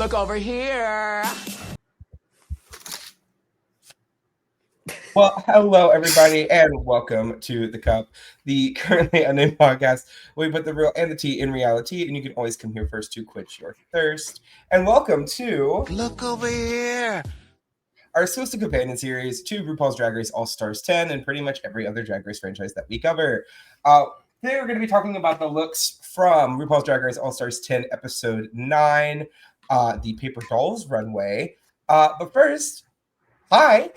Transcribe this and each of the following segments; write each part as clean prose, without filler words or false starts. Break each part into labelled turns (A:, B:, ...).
A: Look over here.
B: Well, hello, everybody, and welcome to The Cup, the Currently Unnamed Podcast, where we put the real and the tea in reality, and you can always come here first to quench your thirst. And welcome to...
A: Look over here.
B: Our exclusive companion series to RuPaul's Drag Race All-Stars 10 and pretty much every other Drag Race franchise that we cover. Today we're going to be talking about the looks from RuPaul's Drag Race All-Stars 10, Episode 9, the Paper Dolls Runway. But first... Hi,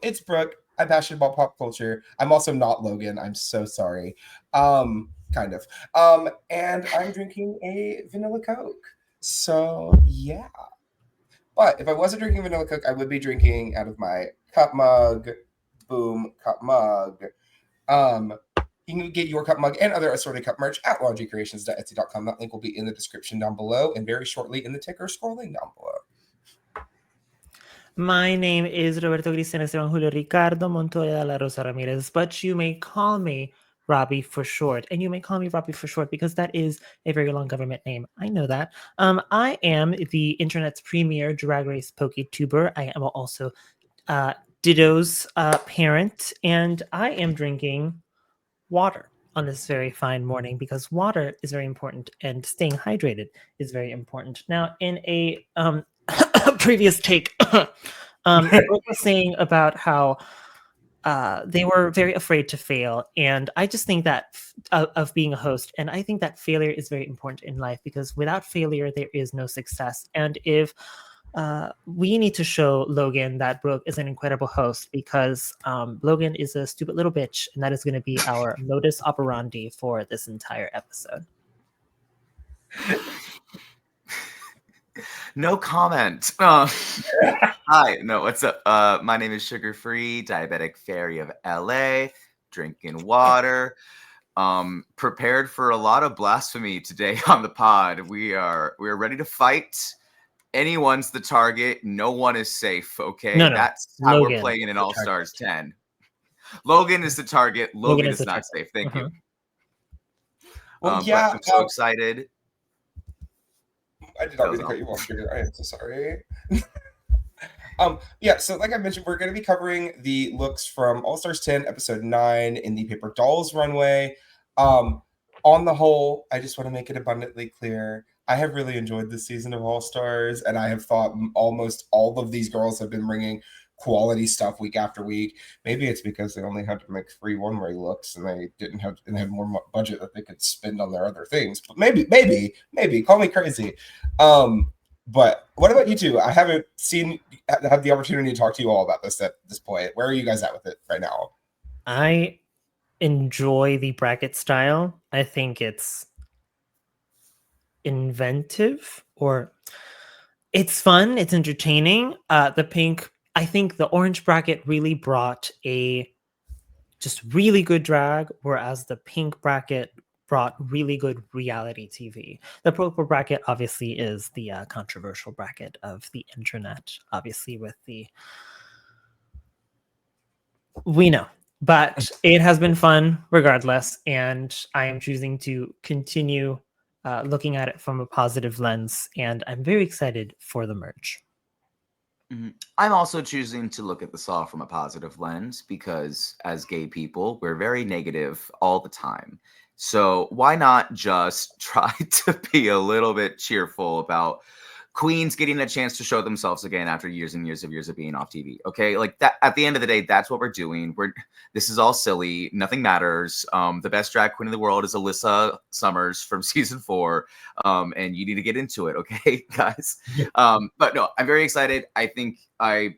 B: it's Brook. I'm passionate about pop culture. I'm also not Logan. I'm so sorry. Kind of. And I'm drinking a vanilla Coke. So, yeah. But if I wasn't drinking vanilla Coke, I would be drinking out of my cup mug. Boom, cup mug. You can get your cup mug and other assorted cup merch at laundrycreations.etsy.com. That link will be in the description down below and very shortly in the ticker scrolling down below.
C: My name is Roberto Cristiano Esteban Julio Ricardo Montoya La Rosa Ramirez, but you may call me Robby for short. And you may call me Robby for short because that is a very long government name. I know that. I am the internet's premier Drag Race PokeTuber. I am also Ditto's parent, and I am drinking water on this very fine morning because water is very important and staying hydrated is very important. Now, in a previous take, Brooke was saying about how they were very afraid to fail, and I just think that of being a host, and I think that failure is very important in life because without failure there is no success. And if we need to show Logan that Brooke is an incredible host because Logan is a stupid little bitch, and that is going to be our modus operandi for this entire episode.
D: No comment. Hi, no, what's up? My name is Sugar Free, diabetic fairy of LA, drinking water. Prepared for a lot of blasphemy today on the pod. We are ready to fight. Anyone's the target. No one is safe. Okay,
C: No.
D: That's how
C: Logan
D: we're playing in All Stars 10. Logan is the target. Logan is not safe. Thank you.
B: Well, yeah,
D: I'm so excited.
B: I did not mean to cut you off, Sugar. I am so sorry. So like I mentioned, we're going to be covering the looks from All Stars 10, Episode 9 in the Paper Dolls Runway. On the whole, I just want to make it abundantly clear, I have really enjoyed this season of All Stars, and I have thought almost all of these girls have been bringing quality stuff week after week. Maybe it's because they only had to make 3 one-way looks and they didn't have and had more budget that they could spend on their other things. But maybe call me crazy. But what about you two? I haven't had the opportunity to talk to you all about this at this point. Where are you guys at with it right now?
C: I enjoy the bracket style. I think it's inventive, or it's fun, it's entertaining. The pink, I think the orange bracket really brought a just really good drag, whereas the pink bracket brought really good reality TV. The purple bracket obviously is the controversial bracket of the internet, obviously with we know, but it has been fun regardless, and I am choosing to continue looking at it from a positive lens, and I'm very excited for the merch.
D: I'm also choosing to look at the Saw from a positive lens because as gay people, we're very negative all the time. So why not just try to be a little bit cheerful about queens getting a chance to show themselves again after years and years of being off TV. Okay, like that. At the end of the day, that's what we're doing. This is all silly. Nothing matters. The best drag queen in the world is Alyssa Summers from season 4, and you need to get into it, okay, guys. But no, I'm very excited. I think I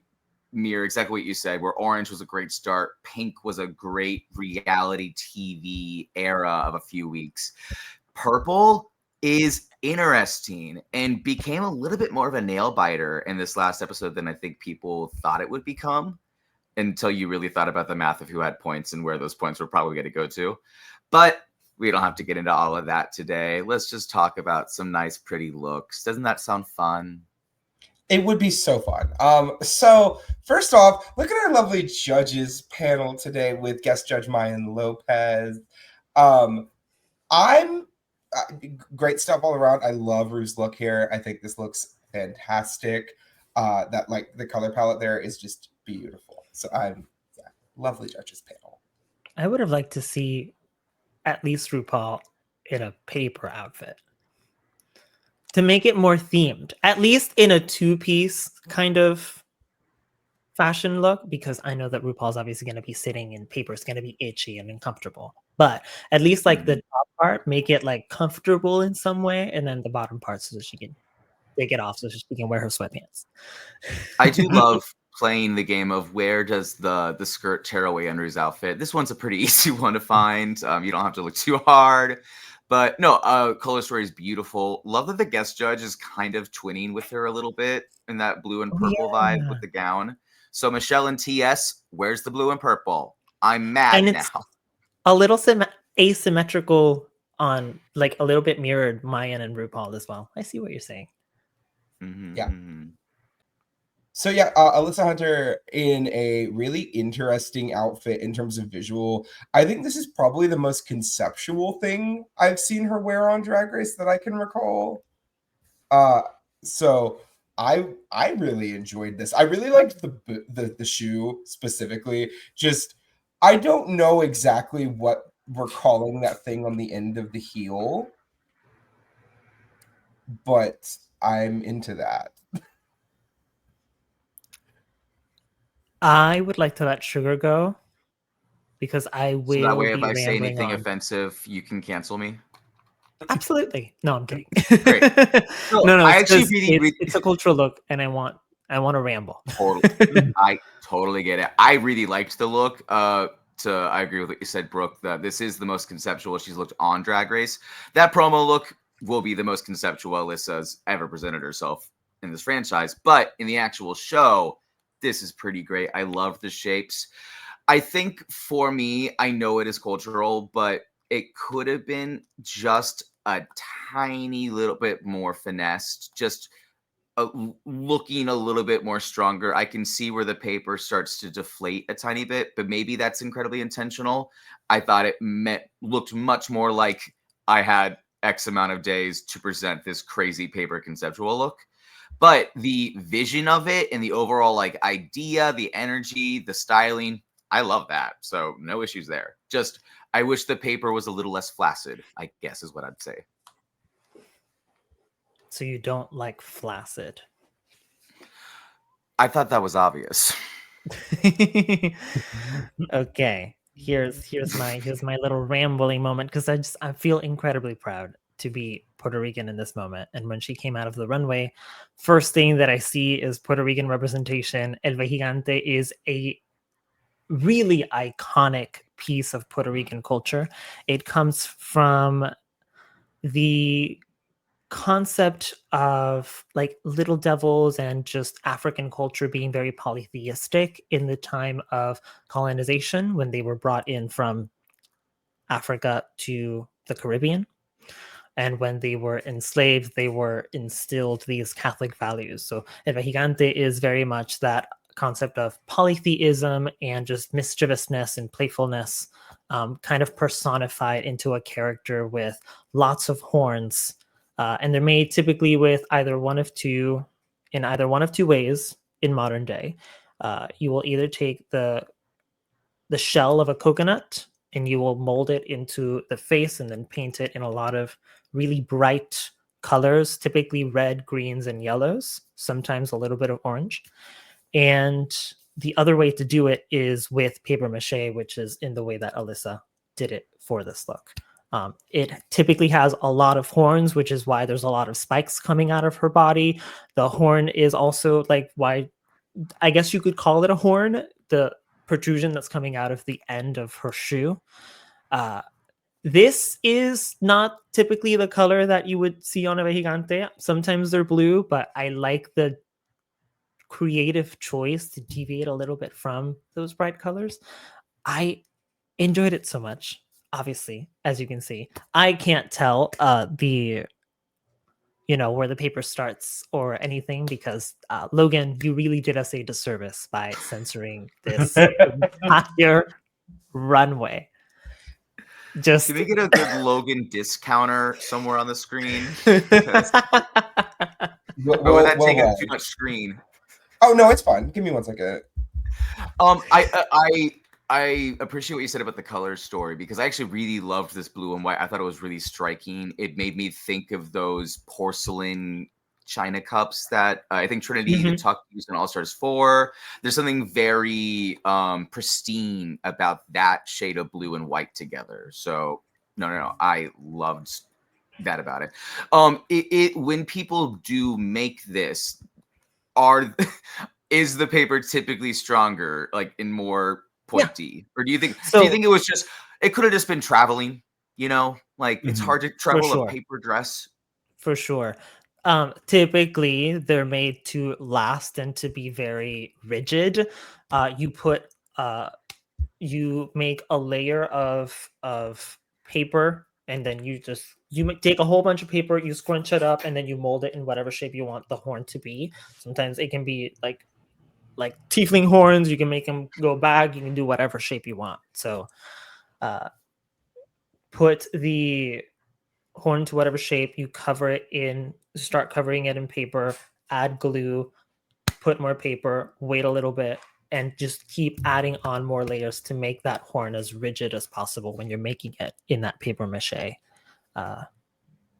D: mirror exactly what you said. Where orange was a great start, pink was a great reality TV era of a few weeks. Purple is interesting and became a little bit more of a nail biter in this last episode than I think people thought it would become, until you really thought about the math of who had points and where those points were probably going to go to. But we don't have to get into all of that today. Let's just talk about some nice, pretty looks. Doesn't that sound fun?
B: It would be so fun. So first off, look at our lovely judges panel today with guest judge Mayan Lopez. I'm great stuff all around. I love Rue's look here. I think this looks fantastic. That like the color palette there is just beautiful. So lovely judges panel.
C: I would have liked to see at least RuPaul in a paper outfit to make it more themed, at least in a two-piece kind of fashion look, because I know that RuPaul's obviously going to be sitting in paper. It's going to be itchy and uncomfortable, but at least like the top part, make it like comfortable in some way, and then the bottom part so that she can take it off so she can wear her sweatpants.
D: I do love playing the game of where does the skirt tear away under his outfit. This one's a pretty easy one to find. You don't have to look too hard. But no, color story is beautiful. Love that the guest judge is kind of twinning with her a little bit in that blue and purple vibe with the gown. So Michelle and TS, where's the blue and purple? I'm mad
C: and it's
D: now.
C: A little asymmetrical on like a little bit mirrored Mayan and RuPaul as well. I see what you're saying.
D: Mm-hmm.
B: Yeah. So yeah, Alyssa Hunter in a really interesting outfit in terms of visual. I think this is probably the most conceptual thing I've seen her wear on Drag Race that I can recall. So I really enjoyed this. I really liked the shoe specifically. Just I don't know exactly what we're calling that thing on the end of the heel, but I'm into that.
C: I would like to let Sugar go because I will.
D: So that way, if
C: be
D: I say
C: rambling
D: anything
C: on.
D: offensive, you can cancel me.
C: Absolutely. No, I'm kidding.
D: Great.
C: No,
D: I actually
C: it's a cultural look, and I want to ramble.
D: Totally. I totally get it. I really liked the look. I agree with what you said, Brooke, that this is the most conceptual she's looked on Drag Race. That promo look will be the most conceptual Alyssa's ever presented herself in this franchise. But in the actual show, this is pretty great. I love the shapes. I think for me, I know it is cultural, but it could have been just a tiny little bit more finessed, just looking a little bit more stronger. I can see where the paper starts to deflate a tiny bit, but maybe that's incredibly intentional. I thought it looked much more like I had X amount of days to present this crazy paper conceptual look. But the vision of it and the overall like idea, the energy, the styling, I love that. So no issues there. Just I wish the paper was a little less flaccid, I guess is what I'd say.
C: So you don't like flaccid?
D: I thought that was obvious.
C: Okay. Here's my little rambling moment because I feel incredibly proud to be Puerto Rican in this moment. And when she came out of the runway, first thing that I see is Puerto Rican representation. El Vejigante is a really iconic piece of Puerto Rican culture. It comes from the concept of like little devils and just African culture being very polytheistic in the time of colonization when they were brought in from Africa to the Caribbean. And when they were enslaved, they were instilled these Catholic values. So El Vejigante is very much that concept of polytheism and just mischievousness and playfulness kind of personified into a character with lots of horns. And they're made typically with either one of two ways in modern day. You will either take the shell of a coconut and you will mold it into the face and then paint it in a lot of really bright colors, typically red, greens, and yellows, sometimes a little bit of orange. And the other way to do it is with paper mache, which is in the way that Alyssa did it for this look. It typically has a lot of horns, which is why there's a lot of spikes coming out of her body. The horn is also like why, I guess you could call it a horn, the protrusion that's coming out of the end of her shoe. This is not typically the color that you would see on a Vejigante. Sometimes they're blue, but I like the creative choice to deviate a little bit from those bright colors. I enjoyed it so much. Obviously, as you can see, I can't tell where the paper starts or anything because Logan, you really did us a disservice by censoring this entire runway. Just
D: can we get a good Logan discounter somewhere on the screen?
B: We'll,
D: Or would that take
B: we'll
D: up too much screen?
B: Oh no, it's fine. Give me 1 second.
D: I appreciate what you said about the color story because I actually really loved this blue and white. I thought it was really striking. It made me think of those porcelain china cups that I think Trinity the Tuck used in All Stars 4. There's something very pristine about that shade of blue and white together. So no, I loved that about it. It when people do make this, is the paper typically stronger, like in more pointy, or do you think it was just it could have just been traveling? You know, like it's hard to travel a paper dress.
C: For sure. Typically, they're made to last and to be very rigid. You make a layer of paper, and then you take a whole bunch of paper, you scrunch it up, and then you mold it in whatever shape you want the horn to be. Sometimes it can be like tiefling horns. You can make them go back. You can do whatever shape you want. So, put the horn to whatever shape, you start covering it in paper, add glue, put more paper, wait a little bit, and just keep adding on more layers to make that horn as rigid as possible when you're making it in that paper mache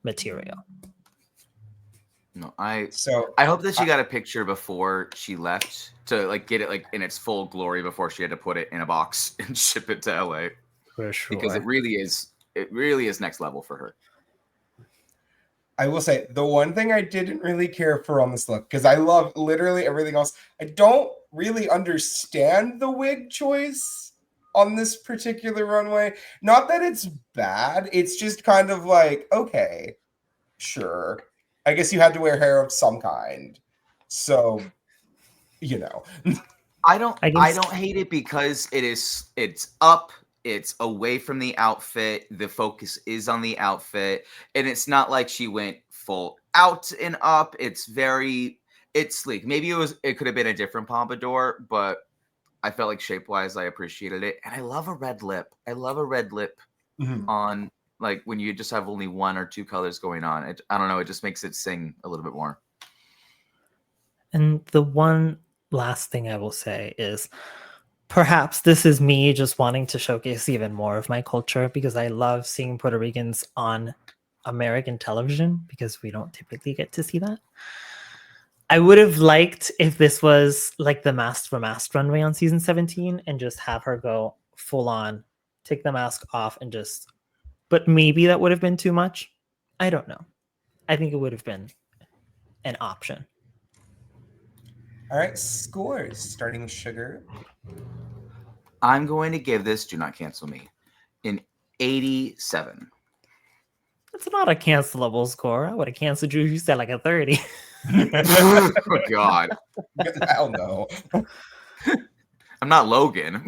C: material.
D: No, I hope that she got a picture before she left to like get it like in its full glory before she had to put it in a box and ship it to LA.
C: For sure.
D: Because it really is next level for her.
B: I will say the one thing I didn't really care for on this look, because I love literally everything else. I don't really understand the wig choice on this particular runway. Not that it's bad. It's just kind of like, okay, sure. I guess you had to wear hair of some kind. So, you know.
D: I don't hate it because it's up. It's away from the outfit. The focus is on the outfit. And it's not like she went full out and up. It's sleek. Maybe it could have been a different pompadour, but I felt like shape-wise, I appreciated it. And I love a red lip. On like when you just have only one or two colors going on. I don't know. It just makes it sing a little bit more.
C: And the one last thing I will say is, perhaps this is me just wanting to showcase even more of my culture because I love seeing Puerto Ricans on American television because we don't typically get to see that. I would have liked if this was like the Masked for Masked runway on season 17 and just have her go full on, take the mask off and just, but maybe that would have been too much. I don't know. I think it would have been an option.
B: All right, scores, starting with Sugar.
D: I'm going to give this, do not cancel me, an 87.
C: That's not a cancelable score. I would have canceled you if you said like a 30.
D: Oh, God.
B: Hell no.
D: I'm not Logan.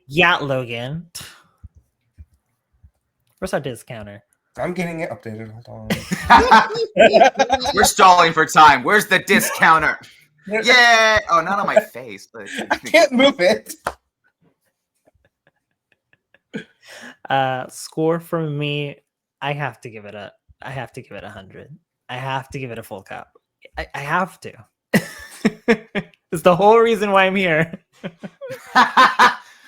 C: Yeah, Logan. Where's our discounter?
B: I'm getting it updated. Hold on.
D: We're stalling for time. Where's the discounter? Yeah. Oh, not on my face. But
B: I can't move it.
C: Score from me, I have to give it 100. I have to give it a full cup. I have to. It's the whole reason why I'm here.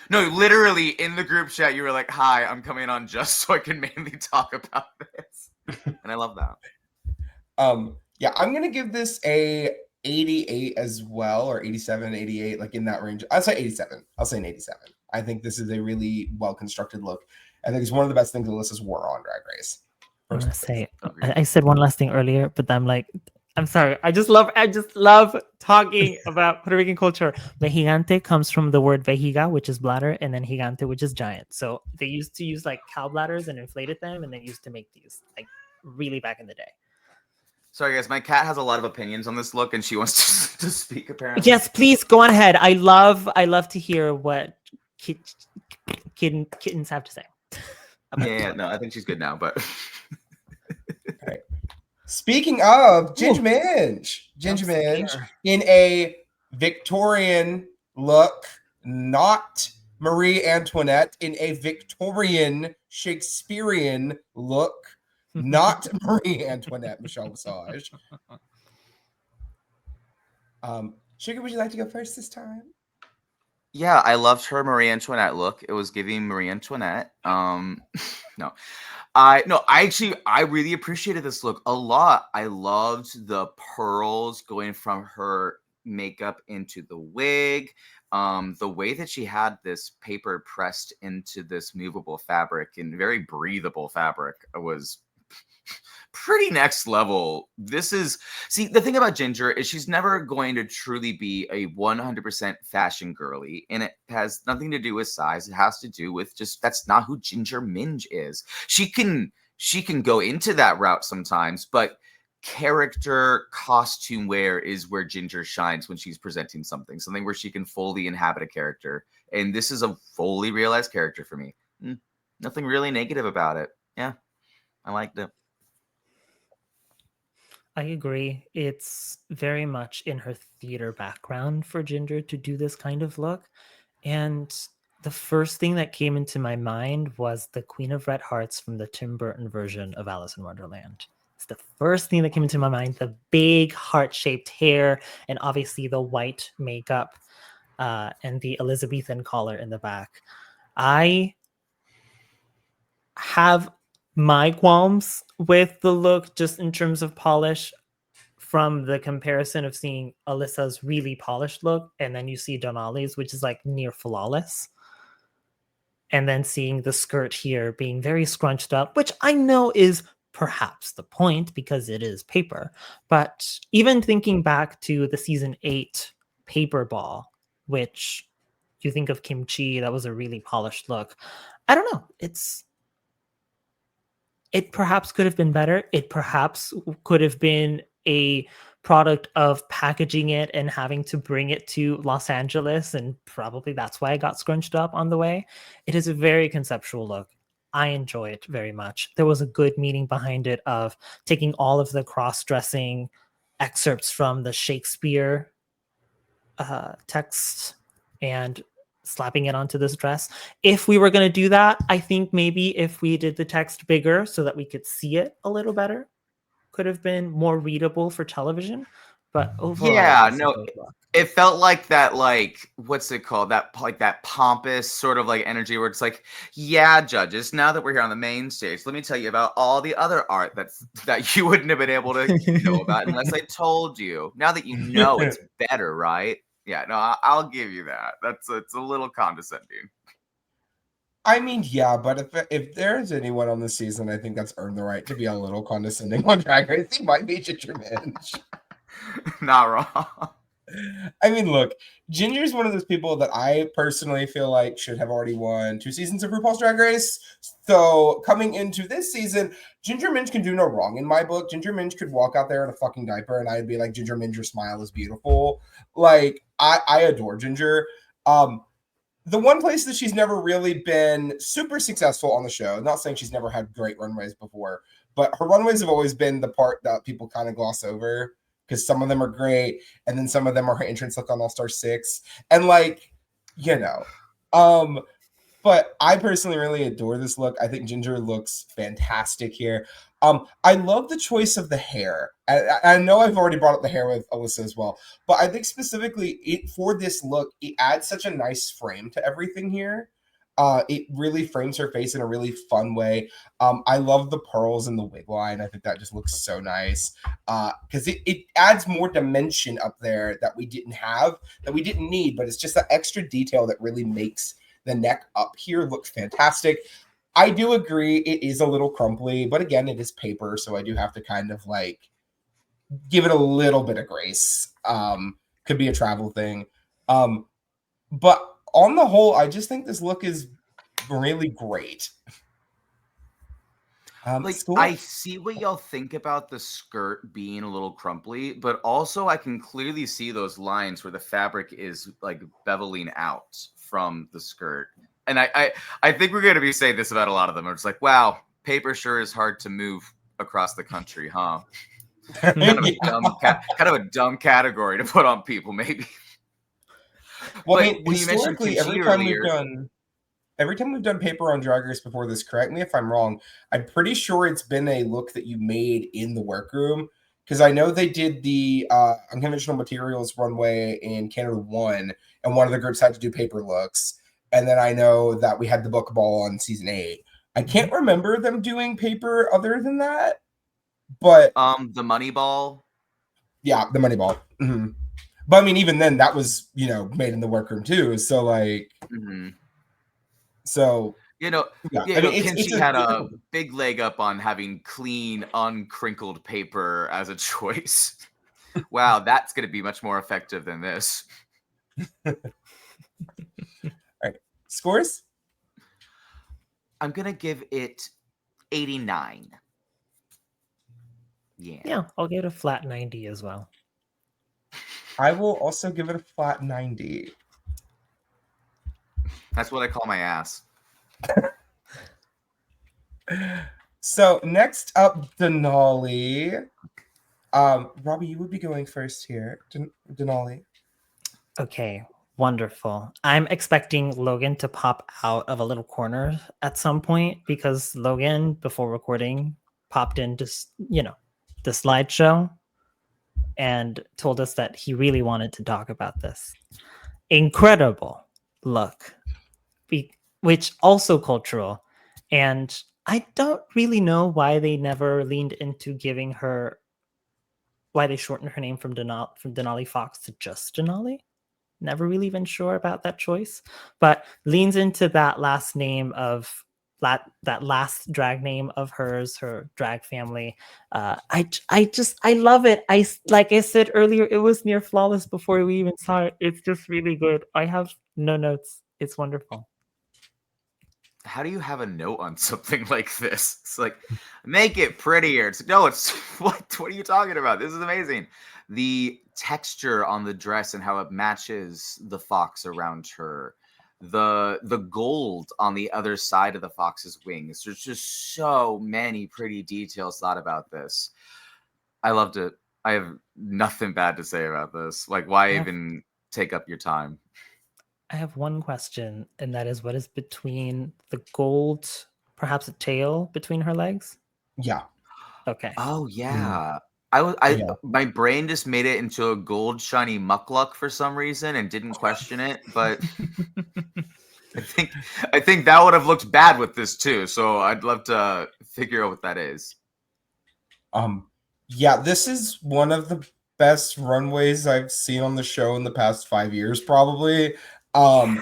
D: No, literally in the group chat, you were like, "Hi, I'm coming on just so I can mainly talk about this," and I love that.
B: Yeah, I'm gonna give this a 88 as well, or 87, 88, like in that range. I'll say 87. I'll say an 87. I think this is a really well-constructed look. I think it's one of the best things Alyssa's wore on Drag Race.
C: I'm gonna say, I said one last thing earlier, but I'm like, I'm sorry. I just love talking about Puerto Rican culture. Vejigante comes from the word vejiga, which is bladder, and then gigante, which is giant. So they used to use like cow bladders and inflated them, and they used to make these like really back in the day.
D: Sorry, guys. My cat has a lot of opinions on this look, and she wants to speak. Apparently,
C: yes. Please go on ahead. I love to hear what kittens have to say.
D: Yeah, no, I think she's good now, but.
B: All right. Speaking of Ginger Minj in a Victorian look, not Marie Antoinette, in a Victorian Shakespearean look. not Marie Antoinette Michelle Visage. Sugar, would you like to go first this time?
D: Yeah, I loved her Marie Antoinette look. It was giving Marie Antoinette. No. I really appreciated this look a lot. I loved the pearls going from her makeup into the wig. The way that she had this paper pressed into this movable fabric and very breathable fabric was pretty next level. The thing about Ginger is she's never going to truly be a 100% fashion girly, and it has nothing to do with size. It has to do with just that's not who Ginger Minj is. She can go into that route sometimes, but character costume wear is where Ginger shines when she's presenting something where she can fully inhabit a character, and this is a fully realized character for me. Nothing really negative about it. Yeah, I liked it.
C: I agree. It's very much in her theater background for Ginger to do this kind of look. And the first thing that came into my mind was the Queen of Red Hearts from the Tim Burton version of Alice in Wonderland. It's the first thing that came into my mind. The big heart-shaped hair and obviously the white makeup and the Elizabethan collar in the back. I have my qualms with the look just in terms of polish from the comparison of seeing Alyssa's really polished look and then you see Denali's, which is like near flawless, and then seeing the skirt here being very scrunched up, which I know is perhaps the point because it is paper. But even thinking back to the season 8 paper ball, which you think of Kimchi, that was a really polished look. I don't know. It perhaps could have been better. It perhaps could have been a product of packaging it and having to bring it to Los Angeles. And probably that's why I got scrunched up on the way. It is a very conceptual look. I enjoy it very much. There was a good meaning behind it of taking all of the cross-dressing excerpts from the Shakespeare text and slapping it onto this dress. If we were going to do that, I think maybe if we did the text bigger so that we could see it a little better, could have been more readable for television. But overall,
D: yeah, no, it felt like that, like, what's it called? That pompous sort of like energy where it's like, yeah, judges, now that we're here on the main stage, let me tell you about all the other art that you wouldn't have been able to know about unless I told you. Now that you know, it's better, right? Yeah, no, I'll give you that. It's a little condescending.
B: I mean, yeah, but if there's anyone on this season, I think that's earned the right to be a little condescending on Drag Race. He might be Ginger Minj.
D: Not wrong.
B: I mean, look, Ginger's one of those people that I personally feel like should have already won 2 seasons of RuPaul's Drag Race. So coming into this season, Ginger Minj can do no wrong in my book. Ginger Minj could walk out there in a fucking diaper and I'd be like, Ginger Minj, your smile is beautiful. Like, I adore Ginger. The one place that she's never really been super successful on the show, not saying she's never had great runways before, but her runways have always been the part that people kind of gloss over because some of them are great and then some of them are her entrance look on All Star 6. And like, you know, but I personally really adore this look. I think Ginger looks fantastic here. I love the choice of the hair. I know I've already brought up the hair with Alyssa as well, but I think specifically for this look, it adds such a nice frame to everything here. It really frames her face in a really fun way. I love the pearls in the wig line. I think that just looks so nice because it adds more dimension up there that we didn't have, that we didn't need, but it's just that extra detail that really makes the neck up here look fantastic. I do agree it is a little crumply, but again, it is paper, so I do have to kind of like give it a little bit of grace. Could be a travel thing. But on the whole, I just think this look is really great.
D: I see what y'all think about the skirt being a little crumply, but also I can clearly see those lines where the fabric is like beveling out from the skirt. And I think we're going to be saying this about a lot of them. It's like, wow, paper sure is hard to move across the country, huh? kind of a dumb category to put on people, maybe.
B: Well, I mean, historically, every every time we've done paper on Drag Race before this, correct me if I'm wrong, I'm pretty sure it's been a look that you made in the workroom. Because I know they did the unconventional materials runway in Canada 1, and one of the groups had to do paper looks. And then I know that we had the book ball on season 8. I can't remember them doing paper other than that. But
D: the money ball.
B: Yeah, the money ball. Mm-hmm. But I mean, even then, that was, made in the workroom too. So like, so
D: yeah. I mean, Kimchi had a big leg up on having clean, uncrinkled paper as a choice. Wow, that's going to be much more effective than this.
B: All right, scores.
D: I'm gonna give it 89.
C: Yeah, I'll give it a flat 90 as well.
B: I will also give it a flat 90.
D: That's what I call my ass.
B: So next up, Denali. Robby, you would be going first here. Denali.
C: Okay, wonderful. I'm expecting Logan to pop out of a little corner at some point because Logan, before recording, popped into, the slideshow and told us that he really wanted to talk about this incredible look, which also cultural. And I don't really know why they never leaned into giving her, why they shortened her name from Denali Fox to just Denali. Never really been sure about that choice, but leans into that last name of that last drag name of hers, her drag family. I love it. Like I said earlier, it was near flawless before we even saw it. It's just really good. I have no notes. It's wonderful.
D: How do you have a note on something like this? It's like, make it prettier. It's no, it's what are you talking about? This is amazing. The texture on the dress and how it matches the fox around her. The gold on the other side of the fox's wings. There's just so many pretty details thought about this. I loved it. I have nothing bad to say about this. Like, why even take up your time?
C: I have one question, and that is, what is between the gold, perhaps a tail between her legs?
B: Yeah.
C: Okay.
D: Oh yeah.
B: Yeah.
D: My brain just made it into a gold shiny muckluck for some reason and didn't question it, but I think that would have looked bad with this too. So I'd love to figure out what that is.
B: Yeah, this is one of the best runways I've seen on the show in the past 5 years, probably. And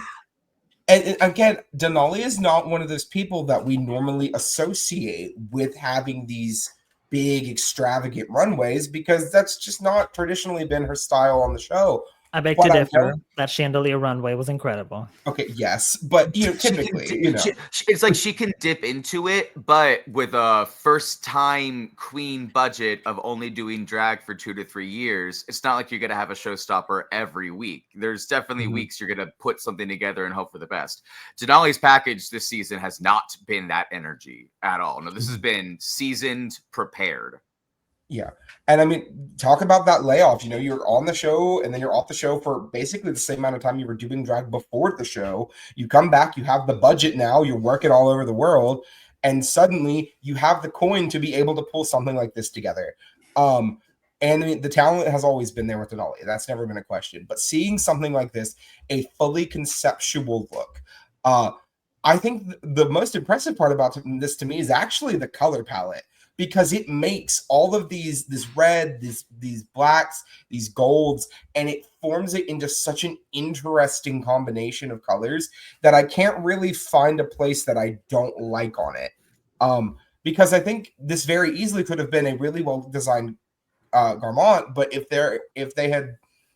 B: again, Denali is not one of those people that we normally associate with having these big, extravagant runways because that's just not traditionally been her style on the show.
C: I beg to differ. That chandelier runway was incredible.
B: Okay, yes, but typically,
D: it's like she can dip into it, but with a first-time queen budget of only doing drag for 2 to 3 years, it's not like you're gonna have a showstopper every week. There's definitely weeks you're gonna put something together and hope for the best. Denali's package this season has not been that energy at all. No, this has been seasoned, prepared.
B: Yeah. And I mean, talk about that layoff. You're on the show and then you're off the show for basically the same amount of time you were doing drag before the show. You come back, you have the budget now, you're working all over the world, and suddenly you have the coin to be able to pull something like this together. And I mean, the talent has always been there with Denali. That's never been a question. But seeing something like this, a fully conceptual look, I think the most impressive part about this to me is actually the color palette. Because it makes all of this red, these blacks, these golds, and it forms it into such an interesting combination of colors that I can't really find a place that I don't like on it. Because I think this very easily could have been a really well-designed garment, but if they had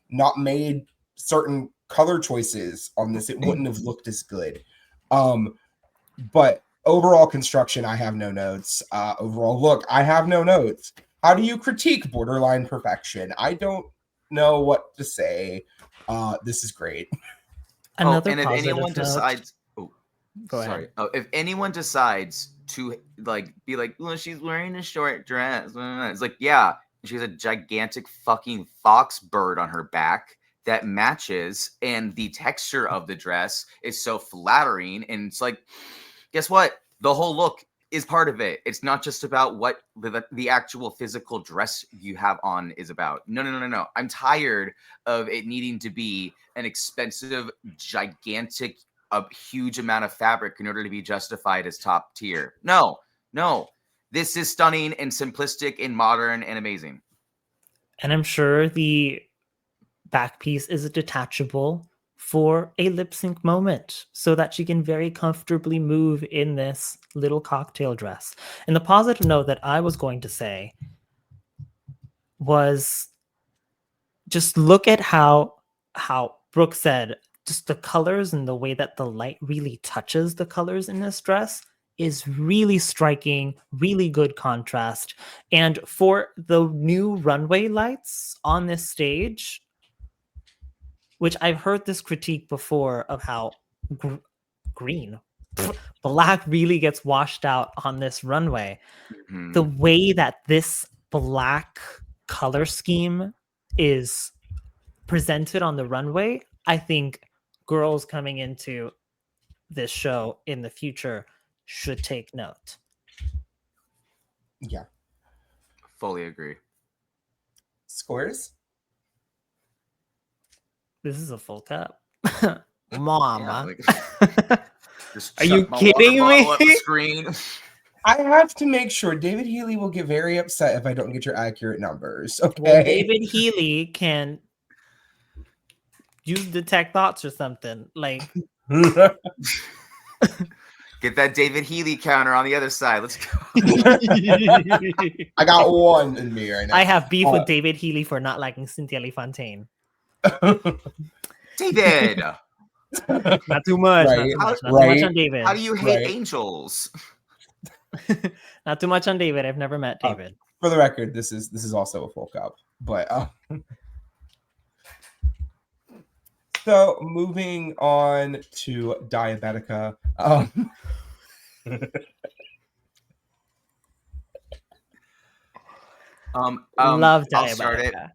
B: not made certain color choices on this, it wouldn't have looked as good. But overall construction, I have no notes. Overall look, I have no notes. How do you critique borderline perfection? I don't know what to say. This is great.
C: Another
D: and if anyone decides, if anyone decides to be like, well, she's wearing a short dress, it's like, yeah, she has a gigantic fucking fox bird on her back. that matches, and the texture of the dress is so flattering. And it's like, guess what? The whole look is part of it. It's not just about what the actual physical dress you have on is about. No. I'm tired of it needing to be an expensive, gigantic, a huge amount of fabric in order to be justified as top tier. No. This is stunning and simplistic and modern and amazing.
C: And I'm sure the back piece is detachable for a lip sync moment so that she can very comfortably move in this little cocktail dress. And the positive note that I was going to say was just look at how Brooke said, just the colors and the way that the light really touches the colors in this dress is really striking, really good contrast. And for the new runway lights on this stage, which I've heard this critique before of how green, black really gets washed out on this runway.
D: Mhm.
C: The way that this black color scheme is presented on the runway, I think girls coming into this show in the future should take note.
B: Yeah.
D: Fully agree.
B: Scores?
C: This is a full cup. Mama.
D: Just
C: Are you
D: chuck my
C: kidding
D: water bottle at the
C: me?
D: screen.
B: I have to make sure David Healy will get very upset if I don't get your accurate numbers. Okay.
C: Well, David Healy can use detect thoughts or something. Like,
D: Get that David Healy counter on the other side. Let's go.
B: I got one in me right now.
C: I have beef with David Healy for not liking Cynthia Lee Fontaine.
D: David.
C: Not too much.
B: Right,
C: Not too much on David.
D: How do you hate
B: Right.
D: angels?
C: Not too much on David. I've never met David.
B: For the record, this is also a full cup. But so moving on to Diabetica.
C: Love
D: I'll start it
C: Diabetica.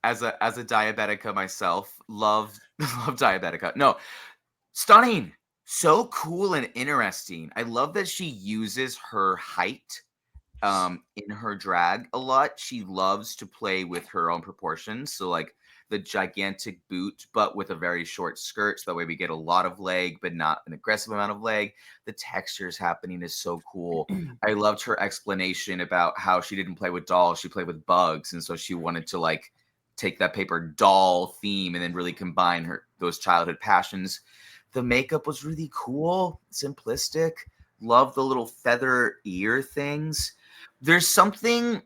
D: as a Diabetica myself. Love Diabetica. No, stunning. So cool and interesting. I love that she uses her height in her drag a lot. She loves to play with her own proportions. So like the gigantic boot, but with a very short skirt. So that way we get a lot of leg, but not an aggressive amount of leg. The textures happening is so cool. I loved her explanation about how she didn't play with dolls. She played with bugs. And so she wanted to like take that paper doll theme and then really combine those childhood passions. The makeup was really cool, simplistic. Love the little feather ear things. There's something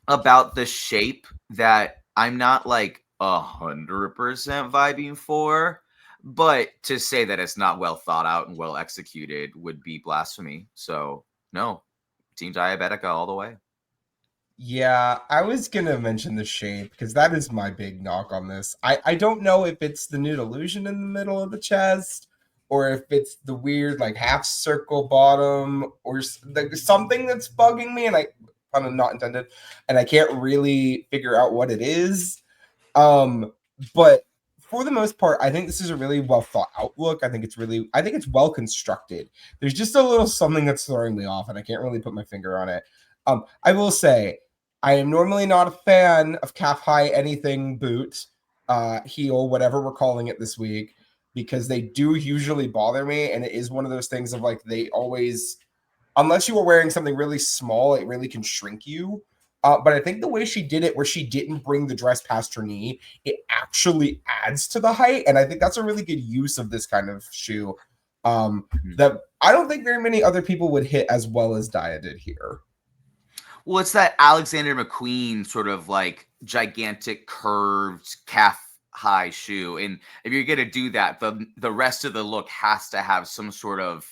D: about the shape that I'm not like 100% vibing for, but to say that it's not well thought out and well executed would be blasphemy. So no, Team Diabetica all the way.
B: Yeah, I was gonna mention the shape because that is my big knock on this. I don't know if it's the nude illusion in the middle of the chest or if it's the weird like half circle bottom or like something that's bugging me, and I kind of not intended, and I can't really figure out what it is. But for the most part, I think this is a really well thought out look. I think it's well constructed. There's just a little something that's throwing me off, and I can't really put my finger on it. I will say, I am normally not a fan of calf high anything boot, heel, whatever we're calling it this week, because they do usually bother me, and it is one of those things of like they always, unless you were wearing something really small, it really can shrink you. But I think the way she did it, where she didn't bring the dress past her knee, it actually adds to the height, and I think that's a really good use of this kind of shoe that I don't think very many other people would hit as well as Daya did here.
D: Well, it's that Alexander McQueen sort of like gigantic curved calf high shoe. And if you're going to do that, the rest of the look has to have some sort of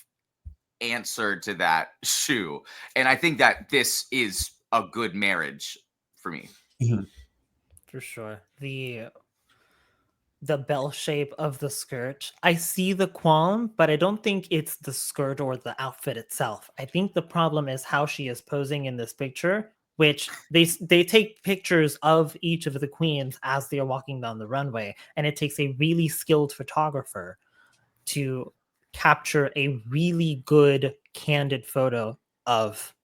D: answer to that shoe. And I think that this is a good marriage for me.
C: For sure. The bell shape of the skirt, I see the qualm, but I don't think it's the skirt or the outfit itself. I think the problem is how she is posing in this picture which they take pictures of each of the queens as they are walking down the runway, and it takes a really skilled photographer to capture a really good candid photo of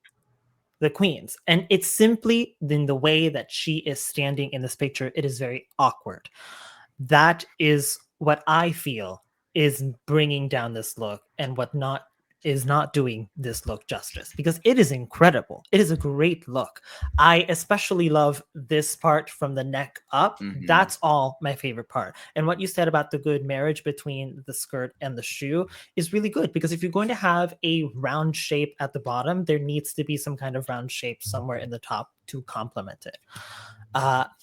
C: the queens. And it's simply in the way that she is standing in this picture, it is very awkward. That is what I feel is bringing down this look, and what is not doing this look justice, because it is incredible. It is a great look. I especially love this part from the neck up. That's all my favorite part. And what you said about the good marriage between the skirt and the shoe is really good, because if you're going to have a round shape at the bottom, there needs to be some kind of round shape somewhere in the top to complement it.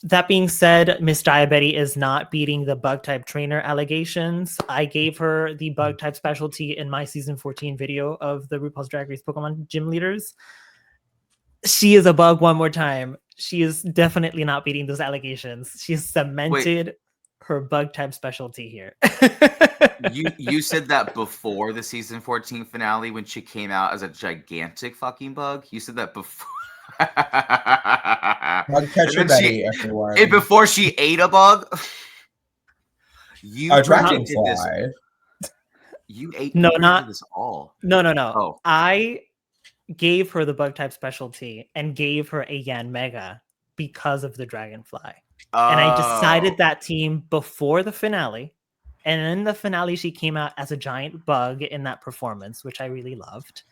C: That being said, Miss Daya Betty is not beating the bug type trainer allegations. I gave her the bug type specialty in my season 14 video of the RuPaul's Drag Race Pokemon gym leaders. She is a bug one more time. She is definitely not beating those allegations. She's cemented her bug type specialty here.
D: You said that before the season 14 finale when she came out as a gigantic fucking bug. You said that before.
B: Bug catcher Betty, everyone.
D: And before she ate a bug,
B: a dragonfly.
D: You ate this all.
C: No.
D: Oh.
C: I gave her the bug type specialty and gave her a Yan Mega because of the dragonfly. And I decided that team before the finale. And in the finale, she came out as a giant bug in that performance, which I really loved.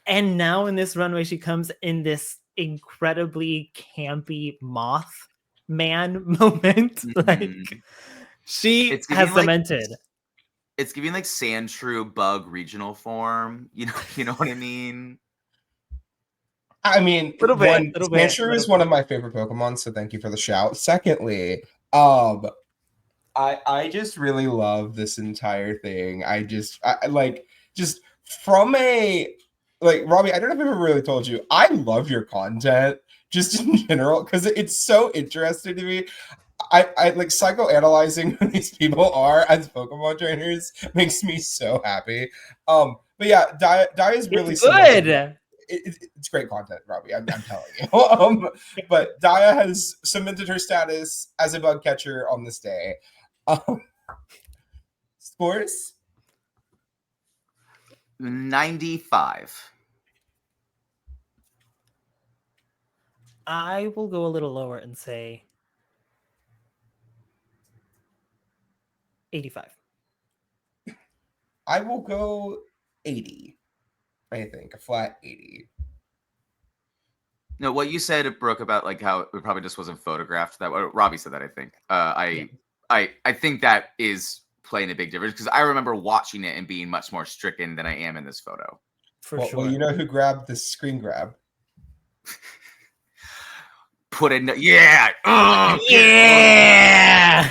C: And now in this runway, she comes in this incredibly campy moth man moment. Like, she has cemented.
D: It's giving like Sandshrew bug regional form. You know what I mean?
B: I mean, Sandshrew is one of my favorite Pokemon, so thank you for the shout. Secondly, I just really love this entire thing. I from a like, Robby, I don't know if I've ever really told you, I love your content just in general, because it's so interesting to me. I like psychoanalyzing who these people are as Pokemon trainers makes me so happy. But yeah, Daya is really
C: good.
B: It's great content, Robby. I'm telling you. But Daya has cemented her status as a bug catcher on this day. Scores?
D: 95.
C: I will go a little lower and say 85.
B: I will go 80. I think a flat 80.
D: No, what you said, Brooke, about like how it probably just wasn't photographed. That Robby said that. I think. I think that is playing a big difference, because I remember watching it and being much more stricken than I am in this photo.
C: For sure.
B: Well, you know who grabbed this screen grab?
D: Put in, yeah,
C: yeah.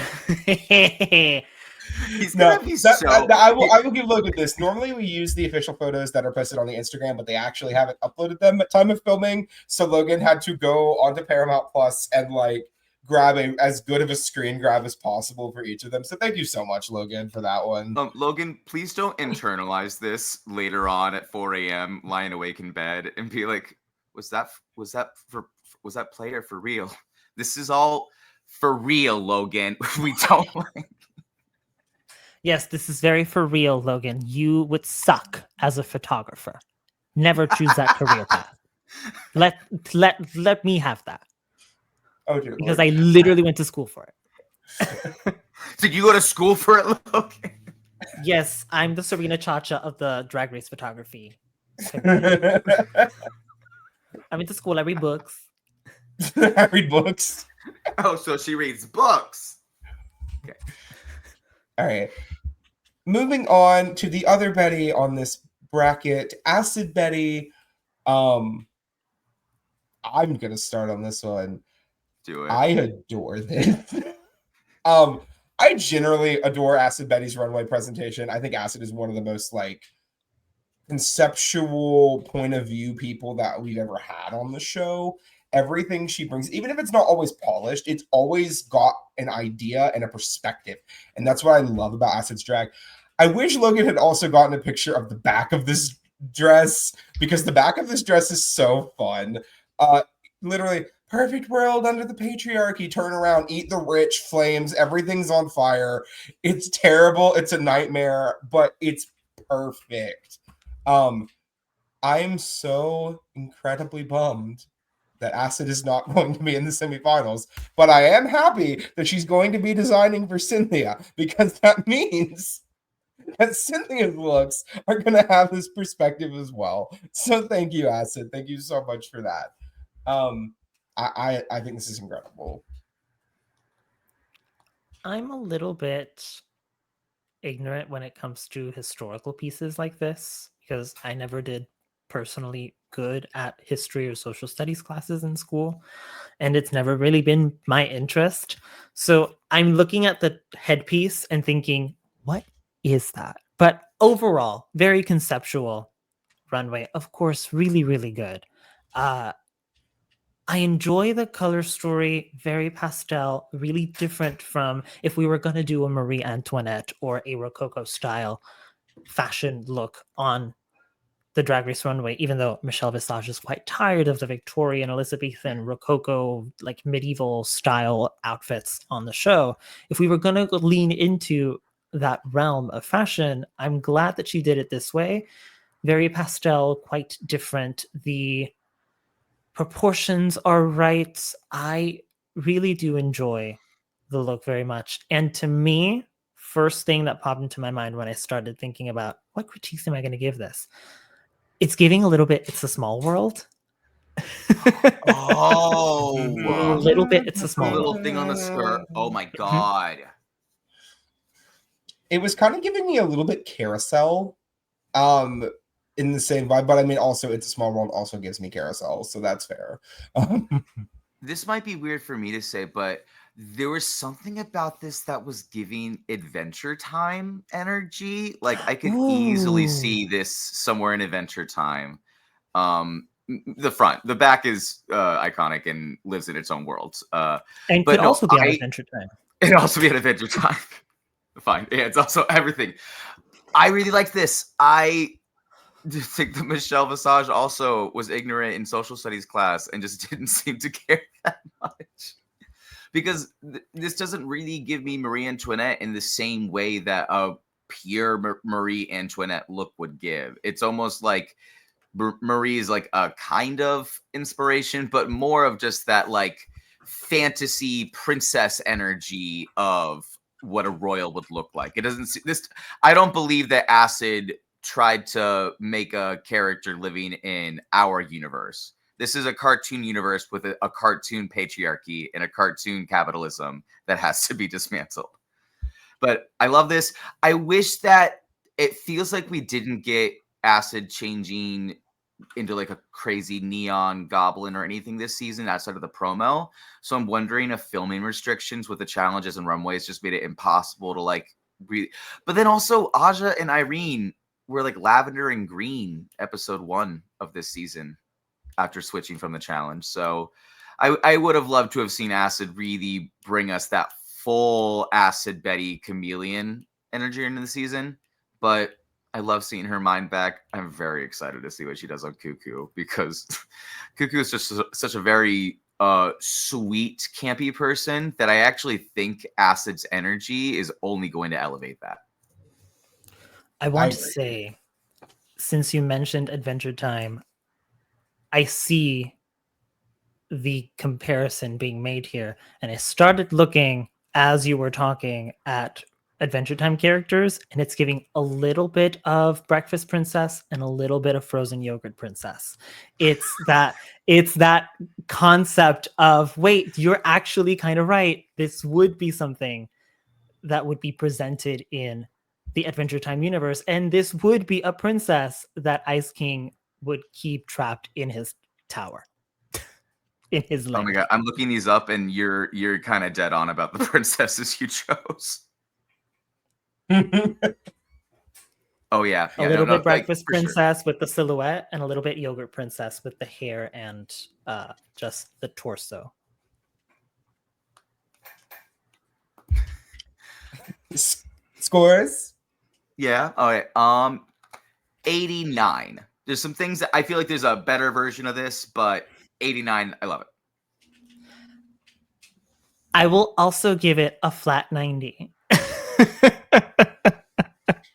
B: I will give Logan this. Normally we use the official photos that are posted on the Instagram, but they actually haven't uploaded them at time of filming. So Logan had to go onto Paramount Plus and like grab as good of a screen grab as possible for each of them. So thank you so much, Logan, for that one.
D: Logan, please don't internalize this later on at 4 a.m. lying awake in bed and be like, was that play or for real? This is all for real, Logan. We don't like.
C: Yes, this is very for real, Logan. You would suck as a photographer. Never choose that career path. Let me have that.
B: Oh, dear
C: because
B: Lord.
C: I literally went to school for it.
D: Did you go to school for it, Logan?
C: Yes, I'm the Serena Chacha of the Drag Race photography. I went to school. I read books.
B: I read books.
D: Oh, so she reads books. Okay.
B: All right. Moving on to the other Betty on this bracket, Acid Betty. I'm gonna start on this one.
D: Do it.
B: I adore this. I generally adore Acid Betty's runway presentation. I think Acid is one of the most like conceptual point of view people that we've ever had on the show. Everything she brings, even if it's not always polished, it's always got an idea and a perspective. And that's what I love about Acid's drag. I wish Logan had also gotten a picture of the back of this dress, because the back of this dress is so fun. literally perfect world under the patriarchy. Turn around, eat the rich, flames, everything's on fire. It's terrible. It's a nightmare, but it's perfect. I'm so incredibly bummed that Acid is not going to be in the semifinals, but I am happy that she's going to be designing for Cynthia, because that means that Cynthia's looks are going to have this perspective as well. So thank you, Acid. Thank you so much for that. I think this is incredible.
C: I'm a little bit ignorant when it comes to historical pieces like this, because I never did personally good at history or social studies classes in school, and it's never really been my interest. So I'm looking at the headpiece and thinking, what is that? But overall, very conceptual. Runway, of course, really, really good. I enjoy the color story, very pastel, really different from if we were going to do a Marie Antoinette or a Rococo style fashion look on the Drag Race runway, even though Michelle Visage is quite tired of the Victorian, Elizabethan, Rococo, like medieval style outfits on the show. If we were going to lean into that realm of fashion, I'm glad that she did it this way. Very pastel, quite different. The proportions are right. I really do enjoy the look very much. And to me, first thing that popped into my mind when I started thinking about what critiques am I going to give this, it's giving a little bit It's a Small World.
D: Oh,
C: a little bit It's a Small
D: little
C: World.
D: thing on the skirt. Oh my god.
B: It was kind of giving me a little bit Carousel. In the same vibe, but I mean, also It's a Small World also gives me Carousel, so that's fair.
D: This might be weird for me to say, but there was something about this that was giving Adventure Time energy. Like I could easily see this somewhere in Adventure Time. The front, the back is iconic and lives in its own world.
C: And could also be on Adventure Time.
D: It also be on Adventure Time. Fine, yeah, it's also everything. I really like this. I think that Michelle Visage also was ignorant in social studies class and just didn't seem to care that much. Because this doesn't really give me Marie Antoinette in the same way that a pure Marie Antoinette look would give. It's almost like Marie is like a kind of inspiration, but more of just that like fantasy princess energy of what a royal would look like. It doesn't see this. I don't believe that Acid tried to make a character living in our universe. This is a cartoon universe with a cartoon patriarchy and a cartoon capitalism that has to be dismantled. But I love this. I wish that it feels like we didn't get Acid changing into like a crazy neon goblin or anything this season outside of the promo. So I'm wondering if filming restrictions with the challenges and runways just made it impossible to like breathe. But then also Aja and Irene were like lavender and green episode 1 of this season after switching from the challenge. So I would have loved to have seen Acid really bring us that full Acid Betty chameleon energy into the season. But I love seeing her mind back. I'm very excited to see what she does on Cuckoo, because Cuckoo is just such a very sweet, campy person that I actually think Acid's energy is only going to elevate that.
C: I want to say, since you mentioned Adventure Time, I see the comparison being made here. And I started looking as you were talking at Adventure Time characters, and it's giving a little bit of Breakfast Princess and a little bit of Frozen Yogurt Princess. It's that concept of, wait, you're actually kind of right. This would be something that would be presented in the Adventure Time universe, and this would be a princess that Ice King would keep trapped in his tower. In his land.
D: Oh my god, I'm looking these up, and you're kind of dead on about the princesses you chose. Oh yeah,
C: a little bit Breakfast Princess with the silhouette, and a little bit Yogurt Princess with the hair and just the torso.
B: Scores?
D: Yeah. All right. 89. There's some things that I feel like there's a better version of this, but 89, I love it.
C: I will also give it a flat 90.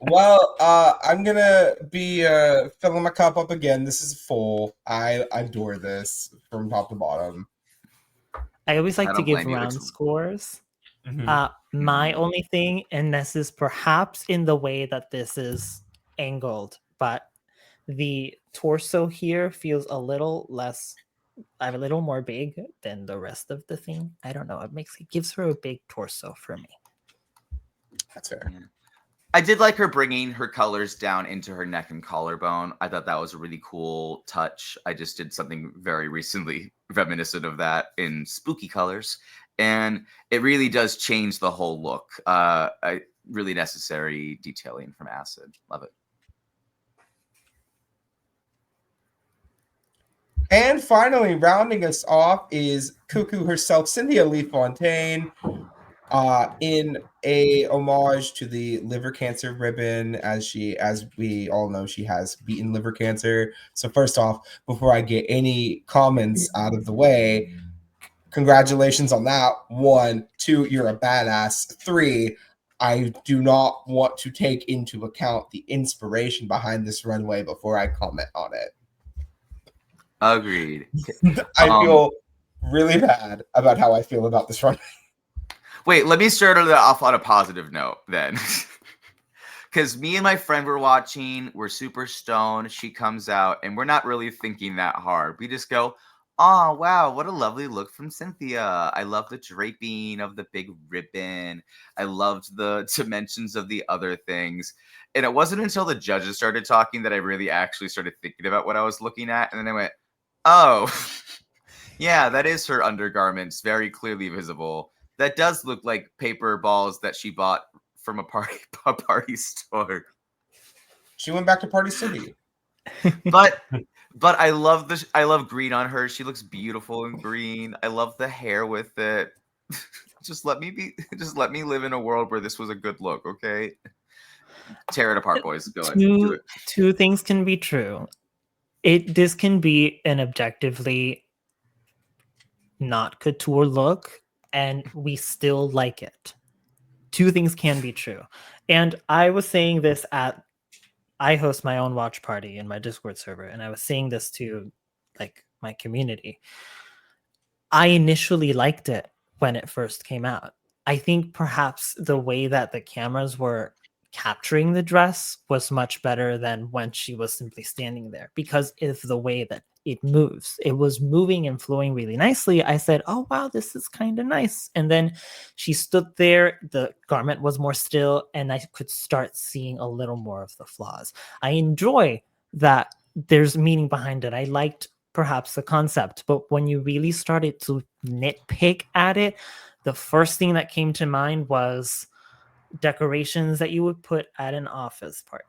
B: Well, I'm gonna be filling my cup up again. This is full. I adore this from top to bottom.
C: I always
D: I
C: like to
D: don't
C: give
D: blame you.
C: round
D: It's-
C: scores.
B: Mhm.
C: My only thing, and this is perhaps in the way that this is angled, but the torso here feels a little more big than the rest of the thing. I don't know. It gives her a big torso for me.
B: That's fair.
D: Yeah. I did like her bringing her colors down into her neck and collarbone. I thought that was a really cool touch. I just did something very recently reminiscent of that in spooky colors. And it really does change the whole look. Really necessary detailing from Acid. Love it.
B: And finally, rounding us off is Cuckoo herself, Cynthia Lee Fontaine, in a homage to the liver cancer ribbon, as we all know, she has beaten liver cancer. So first off, before I get any comments out of the way, congratulations on that. 1, 2, you're a badass. 3, I do not want to take into account the inspiration behind this runway before I comment on it.
D: Agreed.
B: I feel really bad about how I feel about this runway.
D: Wait, let me start it off on a positive note then. Because me and my friend were watching, we're super stoned. She comes out, and we're not really thinking that hard. We just go, oh, wow, what a lovely look from Cynthia. I love the draping of the big ribbon. I loved the dimensions of the other things. And it wasn't until the judges started talking that I really actually started thinking about what I was looking at. And then I went, oh, yeah, that is her undergarments, very clearly visible. That does look like paper balls that she bought from a party store.
B: She went back to Party City.
D: But I love green on her. She looks beautiful in green. I love the hair with it. Just let me live in a world where this was a good look, okay? Tear it apart, boys. Go ahead. Do it.
C: Two things can be true. This can be an objectively not couture look, and we still like it. Two things can be true. And I was saying this I host my own watch party in my Discord server, and I was saying this to like my community. I initially liked it when it first came out. I think perhaps the way that the cameras were capturing the dress was much better than when she was simply standing there, because of the way that it moves. It was moving and flowing really nicely. I said, oh, wow, this is kind of nice. And then she stood there, the garment was more still, and I could start seeing a little more of the flaws. I enjoy that there's meaning behind it. I liked perhaps the concept, but when you really started to nitpick at it, the first thing that came to mind was decorations that you would put at an office party.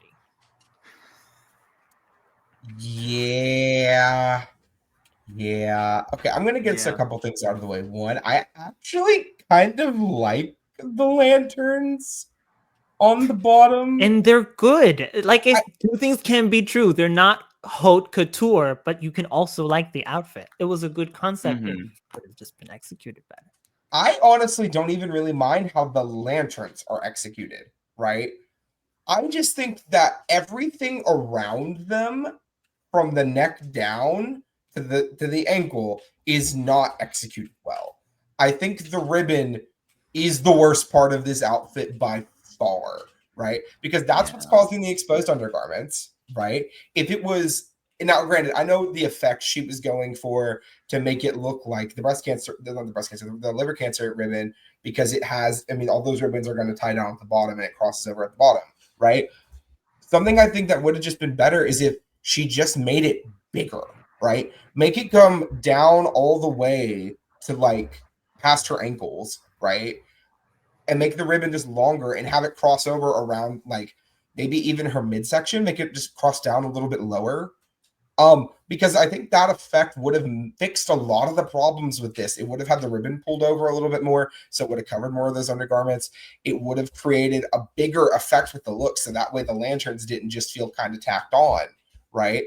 B: Yeah. Okay, I'm gonna get a couple things out of the way. One, I actually kind of like the lanterns on the bottom,
C: and they're good. Like, two things can be true. They're not haute couture, but you can also like the outfit. It was a good concept. It could have just been executed better.
B: I honestly don't even really mind how the lanterns are executed, right? I just think that everything around them, from the neck down to the ankle, is not executed well. I think the ribbon is the worst part of this outfit by far, right? Because that's what's causing the exposed undergarments, right? If it was, now granted, I know the effect she was going for to make it look like the liver cancer ribbon, because it has, I mean, all those ribbons are going to tie down at the bottom and it crosses over at the bottom, right? Something I think that would have just been better is if she just made it bigger, right? Make it come down all the way to like past her ankles, right? And make the ribbon just longer and have it cross over around like maybe even her midsection, make it just cross down a little bit lower. Because I think that effect would have fixed a lot of the problems with this. It would have had the ribbon pulled over a little bit more, so it would have covered more of those undergarments. It would have created a bigger effect with the look, so that way the lanterns didn't just feel kind of tacked on, right?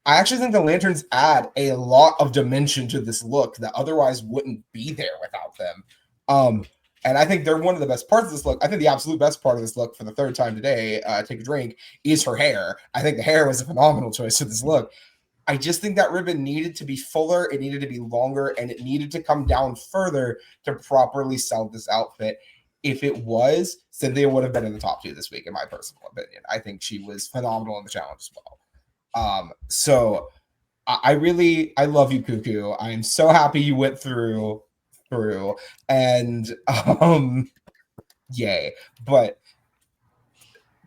B: I actually think the lanterns add a lot of dimension to this look that otherwise wouldn't be there without them. And I think they're one of the best parts of this look. I think the absolute best part of this look for the third time today, take a drink, is her hair. I think the hair was a phenomenal choice for this look. I just think that ribbon needed to be fuller, it needed to be longer, and it needed to come down further to properly sell this outfit. If it was, Cynthia would have been in the top 2 this week, in my personal opinion. I think she was phenomenal in the challenge as well. So I love you, Cuckoo. I am so happy you went through, and yay. But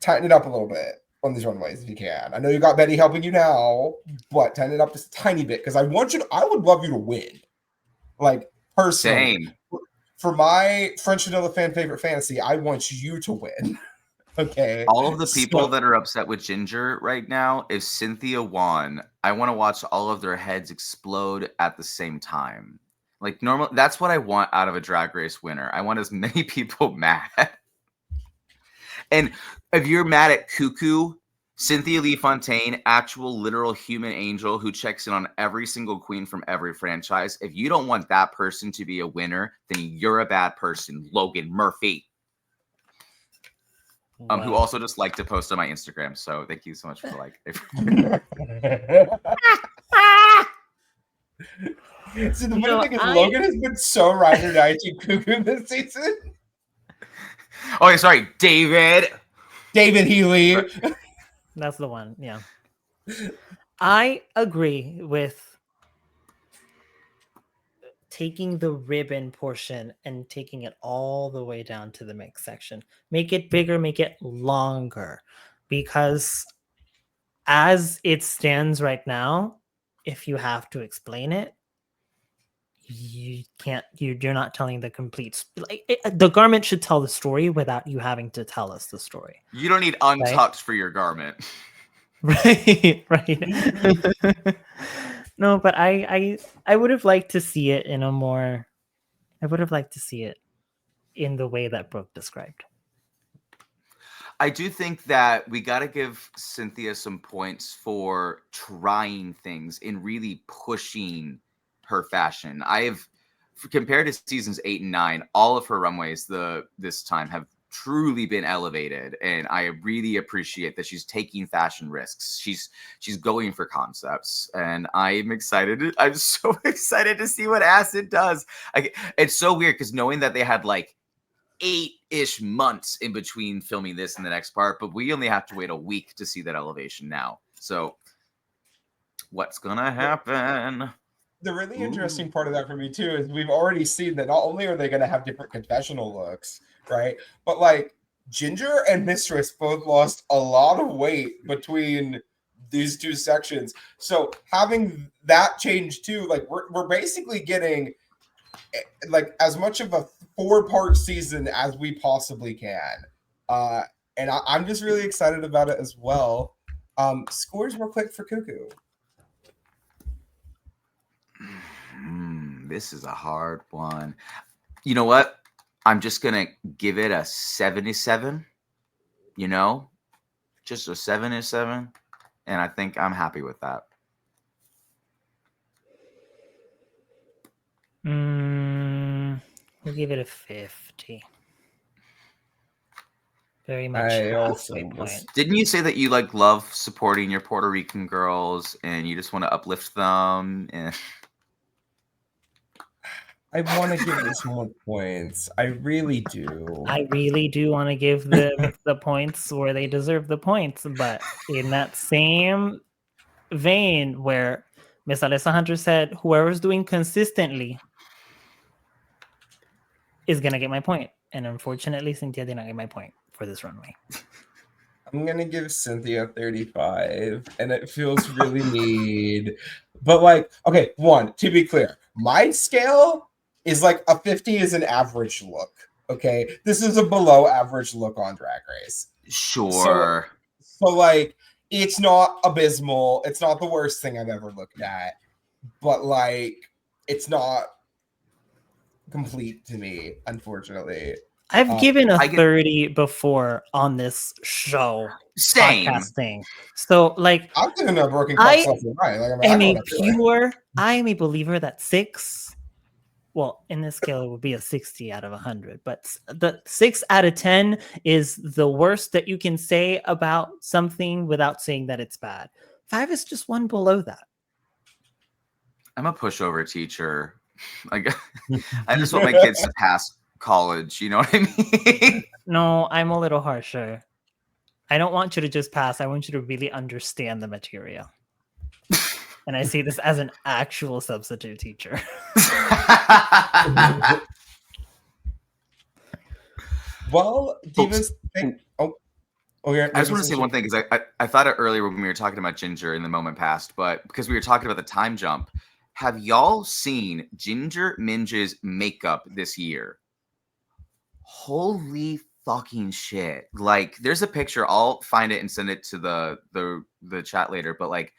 B: tighten it up a little bit on these runways if you can. I know you got Betty helping you now, but tighten it up just a tiny bit, because I would love you to win. Like, personally.
D: Same.
B: For my French Vanilla fan favorite fantasy, I want you to win. Okay.
D: All of the people that are upset with Ginger right now, if Cynthia won, I want to watch all of their heads explode at the same time. Like, normal, that's what I want out of a Drag Race winner. I want as many people mad. And if you're mad at Cuckoo, Cynthia Lee Fontaine, actual literal human angel who checks in on every single queen from every franchise, if you don't want that person to be a winner, then you're a bad person. Logan Murphy.
C: Wow.
D: Who also just liked to post on my Instagram. So thank you so much for the like.
B: So the funny thing is, Logan has been so ride or die to Cuckoo this season.
D: Oh, yeah, sorry, David Healy.
C: That's the one. Yeah. I agree with taking the ribbon portion and taking it all the way down to the mix section. Make it bigger, make it longer. Because as it stands right now, if you have to explain it, you can't, you're not telling the complete, the garment should tell the story without you having to tell us the story.
D: You don't need untucked for your garment.
C: Right. No, but I would have liked to see it in a more, I would have liked to see it in the way that Brook described.
D: I do think that we got to give Cynthia some points for trying things and really pushing her fashion. Compared to seasons 8 and 9, all of her runways this time have truly been elevated, and I really appreciate that she's taking fashion risks. She's going for concepts, and I'm excited. I'm so excited to see what Acid does. It's so weird because knowing that they had like 8-ish months in between filming this and the next part, but we only have to wait a week to see that elevation now. So what's gonna happen?
B: The really interesting part of that for me too is we've already seen that not only are they going to have different confessional looks, right? But like Ginger and Mistress both lost a lot of weight between these two sections. So having that change too, like we're basically getting like as much of a 4-part season as we possibly can. And I'm just really excited about it as well. Scores real quick for Cuckoo.
D: This is a hard one. You know what? I'm just going to give it a 77, just a 77. And I think I'm happy with that.
C: We'll give it a 50. Very much.
B: I also
D: Didn't you say that you love supporting your Puerto Rican girls and you just want to uplift them? And
B: I want to give this more points. I really do.
C: I really do want to give them the points where they deserve the points, but in that same vein where Miss Alyssa Hunter said, whoever's doing consistently is going to get my point. And unfortunately, Cynthia did not get my point for this runway.
B: I'm going to give Cynthia 35, and it feels really mean. But okay, to be clear, my scale is like a 50 is an average look. Okay, this is a below average look on Drag Race.
D: Sure.
B: So it's not abysmal. It's not the worst thing I've ever looked at, but it's not complete to me, unfortunately.
C: I've given a
D: I get-
C: 30 before on this show.
D: Same.
C: Podcast thing. So like
B: I'm giving a broken
C: I
B: clocks left and right. Like, I
C: am
B: know
C: a
B: what I'm doing.
C: I am a believer that 6, well, in this scale it would be a 60 out of 100, but the 6 out of 10 is the worst that you can say about something without saying that it's bad. 5 is just one below that.
D: I'm a pushover teacher. Like, I just want my kids to pass college. You know what I mean?
C: No, I'm a little harsher. I don't want you to just pass. I want you to really understand the material. And I see this as an actual substitute teacher.
B: Well, Divas, yeah,
D: I just want to say one thing because I thought it earlier when we were talking about Ginger in the moment past, but because we were talking about the time jump, have y'all seen Ginger Minj's makeup this year? Holy fucking shit. Like, there's a picture, I'll find it and send it to the chat later, but like,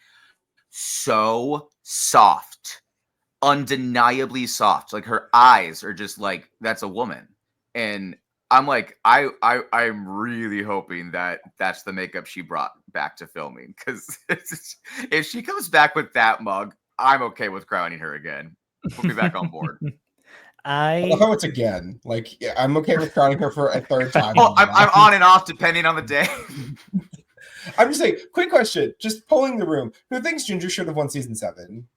D: so soft, undeniably soft. Like, her eyes are just like, that's a woman. And I'm like, I'm really hoping that that's the makeup she brought back to filming, because if she comes back with that mug, I'm okay with crowning her again. Put me back on board.
B: I love how it's again. Like, yeah, I'm okay with crowning her for a third time.
D: Well, I'm on and off depending on the day.
B: I'm just saying, quick question, just polling the room. Who thinks Ginger should have won season 7?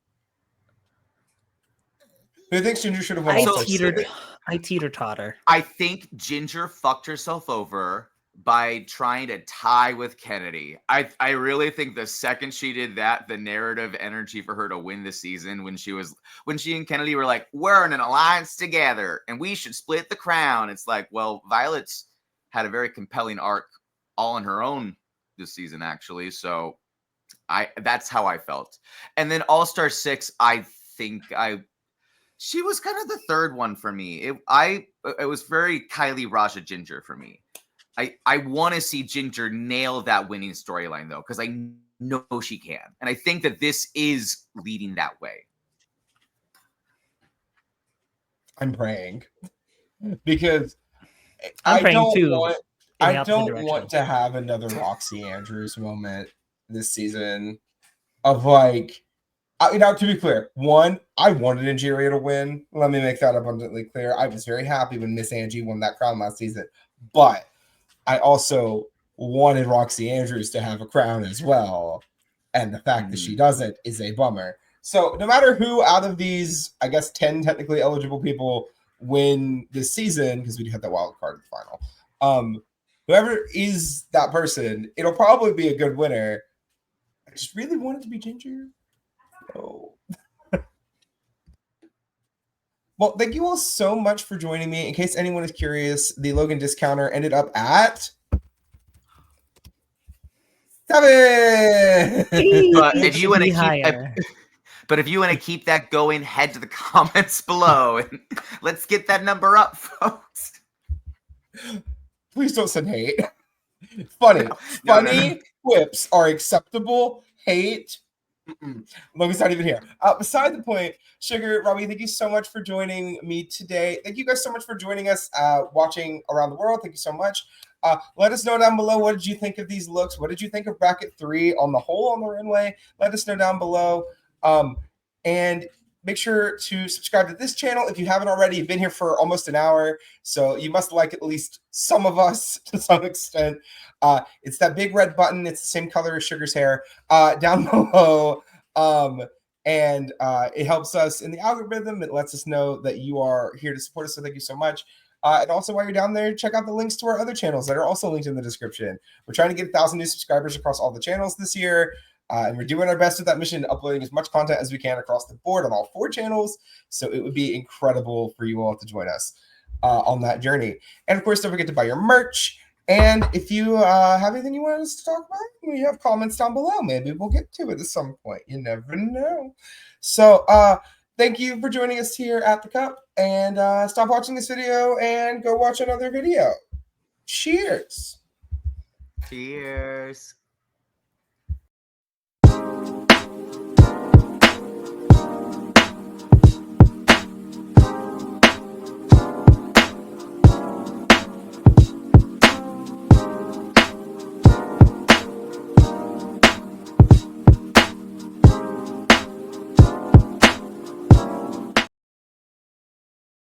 B: Who thinks Ginger should have won
C: I teeter-totter.
D: I think Ginger fucked herself over by trying to tie with Kennedy. I really think the second she did that, the narrative energy for her to win the season, when she and Kennedy were like, we're in an alliance together and we should split the crown. It's like, well, Violet's had a very compelling arc all on her own this season, actually. So that's how I felt. And then All-Star 6, I think she was kind of the third one for me. It was very Kylie Raja Ginger for me. I want to see Ginger nail that winning storyline, though, because I know she can. And I think that this is leading that way.
B: I'm praying. Because
C: I'm praying too.
B: I don't want to have another Roxy Andrews moment this season of like, to be clear, one, I wanted Angeria to win. Let me make that abundantly clear. I was very happy when Miss Angie won that crown last season, but I also wanted Roxy Andrews to have a crown as well. And the fact that she doesn't is a bummer. So no matter who out of these, I guess, 10 technically eligible people win this season, because we do have that wild card in the final, whoever is that person, it'll probably be a good winner. I just really want it to be Ginger. Oh. Well, thank you all so much for joining me. In case anyone is curious, the Logan discounter ended up at 7.
D: But if you want to keep that going, head to the comments below and let's get that number up, folks.
B: Please don't send hate. Funny quips are acceptable. Hate. Logan's not even here. Beside the point, Sugar, Robby, thank you so much for joining me today. Thank you guys so much for joining us, watching around the world. Thank you so much. Let us know down below, what did you think of these looks? What did you think of bracket 3 on the whole on the runway? Let us know down below. And make sure to subscribe to this channel if you haven't already. You've been here for almost an hour, so you must like at least some of us to some extent. It's that big red button. It's the same color as Sugar's hair down below. And it helps us in the algorithm. It lets us know that you are here to support us, so thank you so much. And also, while you're down there, check out the links to our other channels that are also linked in the description. We're trying to get 1,000 new subscribers across all the channels this year. And we're doing our best with that mission, uploading as much content as we can across the board on all 4 channels. So it would be incredible for you all to join us on that journey. And of course, don't forget to buy your merch. And if you have anything you want us to talk about, we have comments down below. Maybe we'll get to it at some point. You never know. So thank you for joining us here at the Cup. And stop watching this video and go watch another video. Cheers.
D: Cheers.